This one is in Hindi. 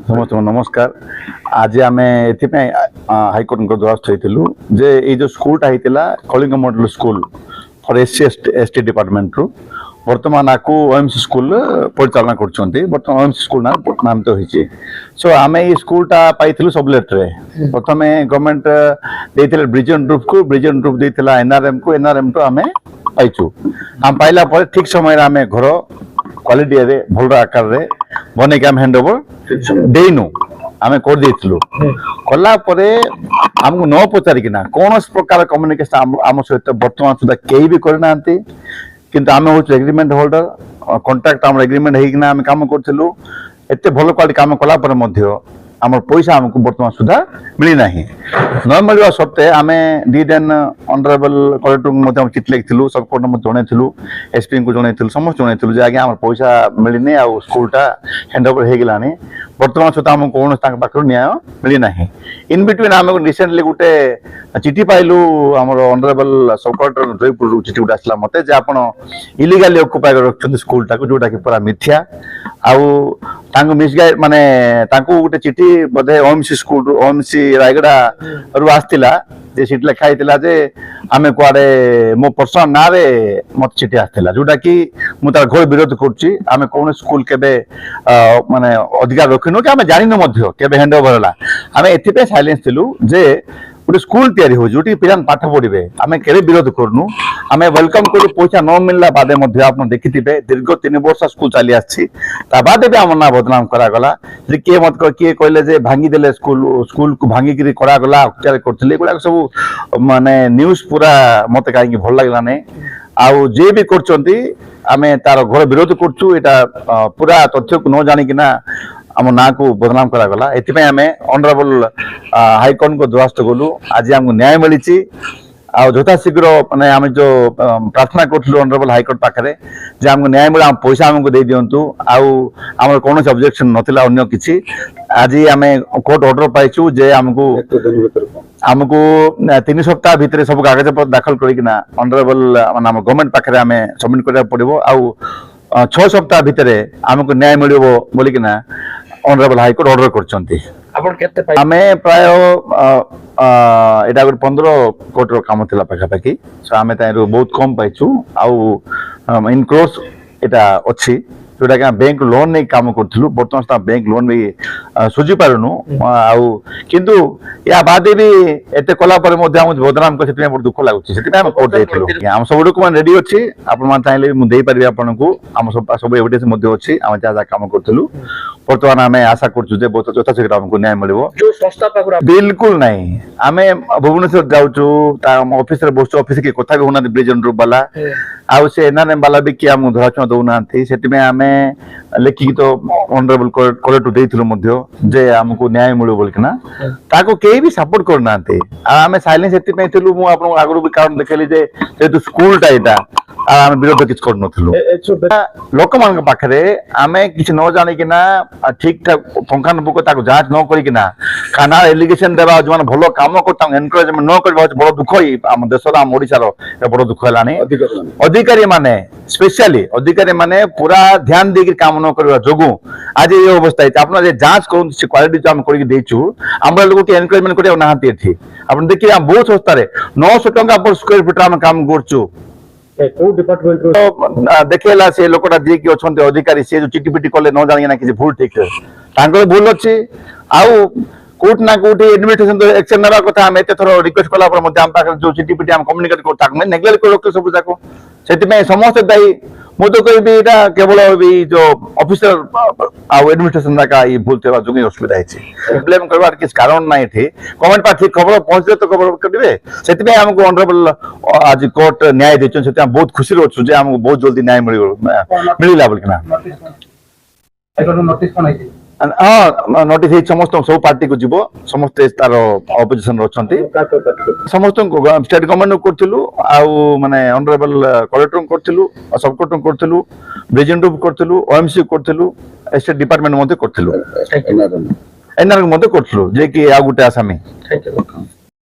समस्त नमस्कार। आज आम हाईकोर्ट द्वारस्थ होइतिलु जे ए जो स्कूलटा होइतिला Kalinga model school for SC department रु वर्तमान आपको ओएमसी स्कूल परिचालना करछन्ती। वर्तमान ओएमसी स्कूल नाम तो होइछि। सो आमे ए स्कूलटा पाइथिलु सबलेट रे। प्रथमे गवर्नमेंट देथिले ब्रिजन ग्रुप को, ब्रिजन ग्रुप देथिला एनआरएम को, एनआरएम तो आमे पाइछु। हम पाइला पर ठीक समय आमे घर क्वालिटी रे भल आकार रे बने के हम हैंडओवर देइनु आमे कर देथिलु। कला परे हमको न पचारि किना कोन प्रकार कम्युनिकेशन आम सहित वर्तमान सुधा केही भी करनांती, किंतु आमे हो एग्रीमेंट होल्डर कॉन्ट्रैक्ट आम एग्रीमेंट हे किना आमे काम करथिलु। एते भल क्वालिटी काम कला पर मध्य आम पैसा हमको वर्तमान सुधा मिली नाही। न मिलवा सत्ते आमे डीएन ऑनरेबल कलेक्टर को चिठी लिखिलु, सब कोर्ट में जणैथिलु, एसपी को जणैथिलु, समस्त जणैथिलु जे आगे हमर पैसा मिलिने आ स्कूलटा हैंडओवर हे गेलानी। वर्तमान सुधा हमको कोन ताक पाखर न्याय मिली नाही। इन बिटवीन आमे रिसेंटली गुटे चिठी पाइलु हमर ऑनरेबल सब कलेक्टर जयपुर चिठी गुटे आसला मते जे आपण इलीगली ऑक्युपाई रखछन स्कूलटा को, जोटा कि पूरा मिथ्या। आउ तांको मिसगाइड माने तांको गुटे चिठी बधे ओएमसी स्कूल ओएमसी रायगड़ा रु आस्तिला जे चिठी लिखा हितला जे आमे कुआडे मो पर्सनल ना रे मत चिठी आस्तिला, जोटा कि मु तार घोर विरोध करछि। आमे कोन स्कूल केबे माने अधिकार रखिनु कि आमे जानिनु मध्य केबे हैंडओवर हला। आमे एथि पे साइलेंस थिलु जे गोटे स्कूल तैयारी हो जोटी पिलान पाठ पढ़िबे आमे केरे विरोध करनु। आमे वेलकम करू। पैसा न मिलला बादे मध्य आपण देखिथिबे दीर्घ 3 वर्ष स्कूल चली आछि, ता बादे भी हमर ना बदनाम करा गला जे के मत के कहले जे भांगी देले स्कूल को भांगी गिरी करा गला, उपचार करथिले। गुडा सब माने न्यूज़ पूरा मते काई भल लागला नै। आउ जे भी करचंती आमे तार घर विरोध करछु। एटा पूरा तथ्य को न जानि किना आम ना को बदनाम करा गला। एथिपे आमे ऑनरेबल हाईकोर्ट को द्वारस्थ गलु। आज हमको न्याय मिलिछि। आ यथा शीघ्र माने आमे जो प्रार्थना करथलु ऑनरेबल हाईकोर्ट पाखरे जे हमको न्याय मिला, हम पैसा हमको दे दियंतु। आउ हमर कोनो ऑब्जेक्शन नथिला अन्य किछि। आज आमे कोर्ट ऑर्डर पाइछु जे हमको 3 सप्ताह भितरे सब कागज पत्र दाखल करिकिना ऑनरेबल माने गवर्नमेंट पाखरे आमे सबमिट करिया पड़िबो। आउ 6 सप्ताह भितरे हमको न्याय मिलिबो बोलिकिना ऑनरेबल हाईकोर्ट ऑर्डर करछंती। आपण केते आमे प्राय एटा 15 कोटी काम थिला पाखा पाखी। सो आमे ताइरो बहुत कम पाइछु। आउ इन क्रोस एटा अछि जोटा कि बैंक लोन नहीं काम करथिलु। वर्तमान बैंक लोन भी सुझी पारुनु। आउ किंतु या बादे भी एते कला पर मध्ये हम बदनाम कर सेति दुख लागुछि। सेति हम कोर्ट देथिलु। हम सब डॉक्यूमेंट रेडी अछि। आपण मान चाहिले मु देई परिबे आपन को। हम सब एविडेंस मध्ये अछि। हम जा काम करथिलु। वर्तमान आमे आशा करछु जे बहुत यथा शीघ्र हमको न्याय मिलिबो। जो संस्था पाखुरा बिल्कुल नहीं। आमे भुवनेश्वर जाउछु, ता ऑफिस रे बसु, ऑफिस के कथा भी होना ब्रिजन ग्रुप वाला आउ से एनआरएम वाला भी कि हम धराचना दउनांती। सेति में आमे लेखि तो ऑनरेबल कलेक्टर देथिलु मध्य जे हमको न्याय मिलिबो बोलकिना ताको केही भी सपोर्ट करनांती। आमे साइलेंस एति पे थिलु। मु आपन आगरु भी कारण देखली जे जेतु स्कूल टा एटा आमे विरोध किछ कर नथिलु। लोक मान पाखरे आमे किछ न जानि किना ठीक ठाक पंखान बुक ताको जांच न करि किना खाना एलिगेशन देबा जमान भलो काम करता एनकरेजमेंट न करबा बड़ दुख ही हम देश रा हम ओडिसा रो बड़ दुख हलानी। अधिकारी माने स्पेशली अधिकारी माने पूरा ध्यान दे के काम न करबा जोगु आज ये अवस्था है। आपन जे जांच करू से क्वालिटी जो हम करि देछु हमरा लोग के एनकरेजमेंट करिया नाहती एठी। आपन देखि हम बहुत सस्ता रे 900 टका पर स्क्वायर फीट हम काम करछु। को डिपार्टमेंट रो देखेला से लोकटा जे कि अछन्ते अधिकारी से जो चिटी पिटी करले न जानि ना कि भूल ठीक है तांकर भूल अछि। आउ कोर्ट ना कोर्ट एडमिनिस्ट्रेशन तो एक्शन नेबा कथा हम एते थरो रिक्वेस्ट कला पर मध्ये हम पाखर जो चिटी पिटी हम कम्युनिकेट को ताक में नेग्लेक्ट कर रखे सब जाको। सेति में समस्त दायी मु तो कहबी एटा केवल भी जो ऑफिसर आउ एडमिनिस्ट्रेशन का ये भूल तेबा जोगी असुविधा है। ब्लेम करबार किस कारण नाही थी। कमेंट पर ठीक खबर पहुंचे तो खबर करबे। सेति में हमको ऑनरेबल आज कोर्ट न्याय देछन। सेति हम बहुत खुशी रहछु जे हमको बहुत जल्दी न्याय मिलिला बोलकिना एकर नोटिस कोन हाँ नोटिस है समस्त सब पार्टी को जीवो। समस्त तार ऑपोजिशन रछंती समस्त स्टेट गवर्नमेंट करथिलु। आउ माने ऑनरेबल कलेक्टर करथिलु, सब कलेक्टर करथिलु, ब्रिजन ग्रुप करथिलु, ओएमसी करथिलु, स्टेट डिपार्टमेंट मध्ये करथिलु, एनआरएम मध्ये करथिलु जे कि आ गुटे आसामी।